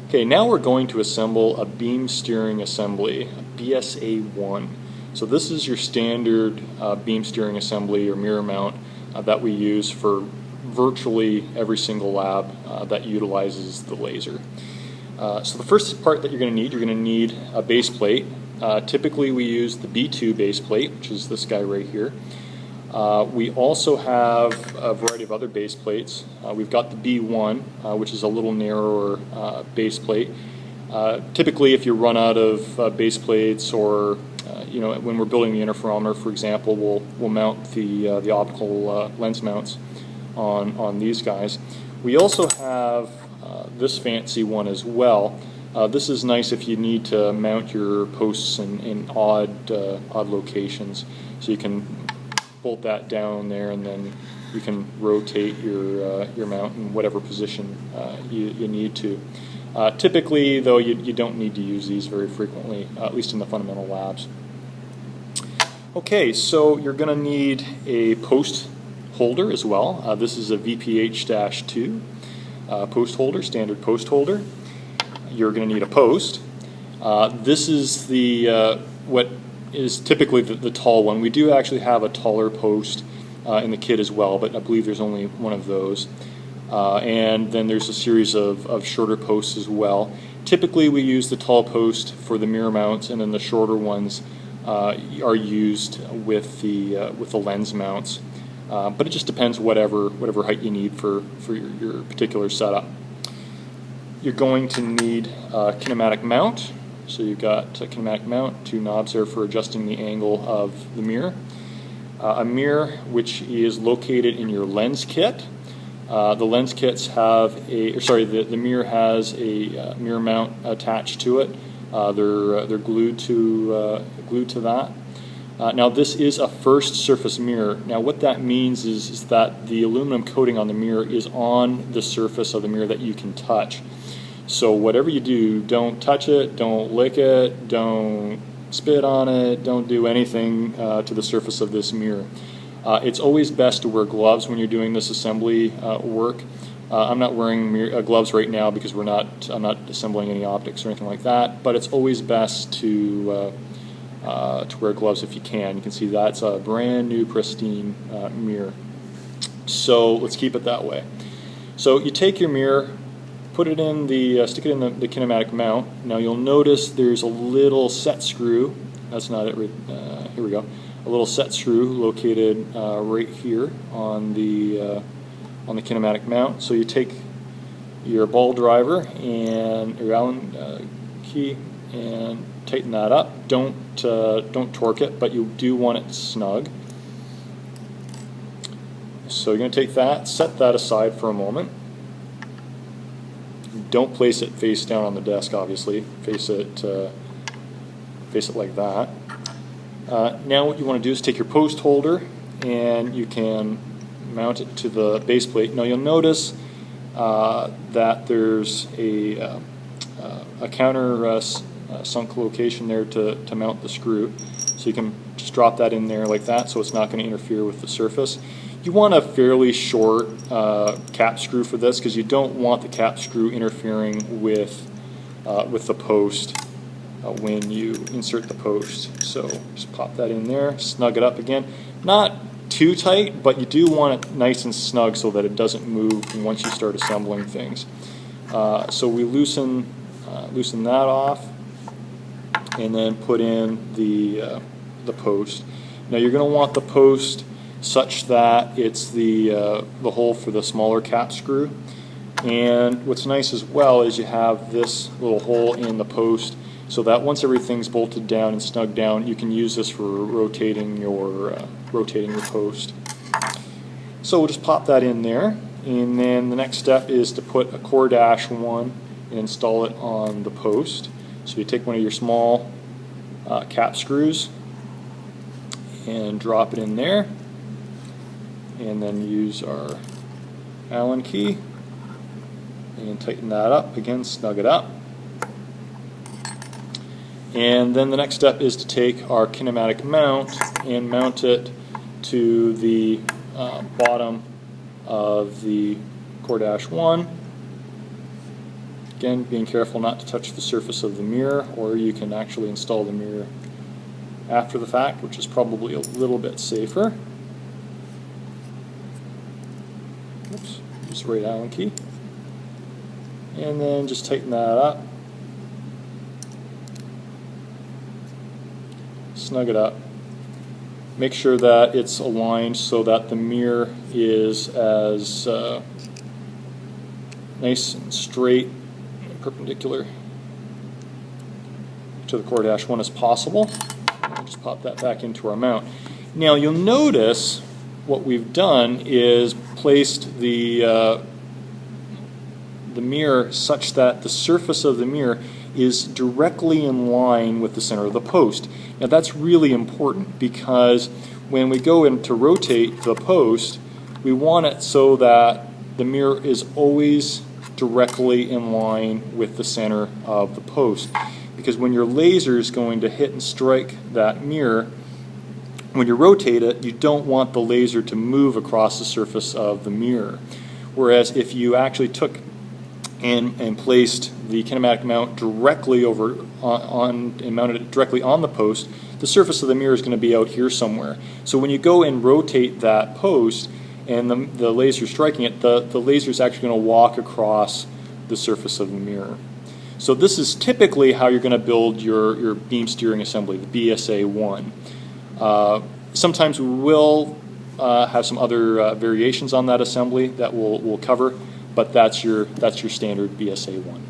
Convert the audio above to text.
Okay, now we're going to assemble a beam steering assembly, a BSA-I. So this is your standard beam steering assembly or mirror mount that we use for virtually every single lab that utilizes the laser. So the first part that you're going to need a base plate. Typically we use the B2 base plate, which is this guy right here. We also have a variety of other base plates. We've got the B1, which is a little narrower base plate. Typically, if you run out of base plates, or when we're building the interferometer, for example, we'll mount the optical lens mounts on these guys. We also have this fancy one as well. This is nice if you need to mount your posts in odd locations, so you can bolt that down there, and then you can rotate your mount in whatever position you need to. Typically, though, you don't need to use these very frequently, at least in the fundamental labs. Okay, so you're going to need a post holder as well. This is a VPH-2 post holder, standard post holder. You're going to need a post. This is the what is typically the tall one. We do actually have a taller post in the kit as well, but I believe there's only one of those. And then there's a series of shorter posts as well. Typically we use the tall post for the mirror mounts, and then the shorter ones are used with the lens mounts. But it just depends whatever height you need for your particular setup. You're going to need a kinematic mount. So you've got a kinematic mount, two knobs there for adjusting the angle of the mirror. A mirror which is located in your lens kit. The lens kits have the mirror has a mirror mount attached to it. They're glued to that. Now this is a first surface mirror. Now what that means is that the aluminum coating on the mirror is on the surface of the mirror that you can touch. So whatever you do, don't touch it, don't lick it, don't spit on it, don't do anything to the surface of this mirror. It's always best to wear gloves when you're doing this assembly work. I'm not wearing gloves right now because I'm not assembling any optics or anything like that, but it's always best to wear gloves if you can. You can see that's a brand new pristine mirror. So let's keep it that way. So you take your mirror, put it in stick it in the kinematic mount. Now you'll notice there's a little set screw. That's not it. Here we go. A little set screw located right here on the kinematic mount. So you take your ball driver and your Allen key and tighten that up. Don't torque it, but you do want it snug. So you're going to take that, set that aside for a moment. Don't place it face down on the desk, obviously. Face it like that. Now what you want to do is take your post holder and you can mount it to the base plate. Now you'll notice that there's a counter sunk location there to mount the screw. So you can just drop that in there like that, so it's not going to interfere with the surface. You want a fairly short cap screw for this because you don't want the cap screw interfering with the post when you insert the post. So just pop that in there, snug it up again. Not too tight, but you do want it nice and snug so that it doesn't move once you start assembling things. So we loosen that off, and then put in the post. Now you're going to want the post such that it's the hole for the smaller cap screw. And what's nice as well is you have this little hole in the post, so that once everything's bolted down and snugged down, you can use this for rotating your post. So we'll just pop that in there, and then the next step is to put a core dash 1 and install it on the post. So you take one of your small cap screws and drop it in there, and then use our Allen key and tighten that up again, snug it up. And then the next step is to take our kinematic mount and mount it to the bottom of the core dash 1 Again, being careful not to touch the surface of the mirror, or you can actually install the mirror after the fact, which is probably a little bit safer. Oops, use the right Allen key. And then just tighten that up. Snug it up. Make sure that it's aligned so that the mirror is as nice and straight and perpendicular to the core dash 1 as possible. We'll just pop that back into our mount. Now you'll notice what we've done is placed the mirror such that the surface of the mirror is directly in line with the center of the post. Now that's really important because when we go in to rotate the post, we want it so that the mirror is always directly in line with the center of the post. Because when your laser is going to hit and strike that mirror, when you rotate it, you don't want the laser to move across the surface of the mirror. Whereas if you actually took and placed the kinematic mount directly over and mounted it directly on the post, the surface of the mirror is going to be out here somewhere. So when you go and rotate that post and the laser striking it, the laser is actually going to walk across the surface of the mirror. So this is typically how you're going to build your beam steering assembly, the BSA-I. Sometimes we will have some other variations on that assembly that we'll cover, but that's your standard BSA-I.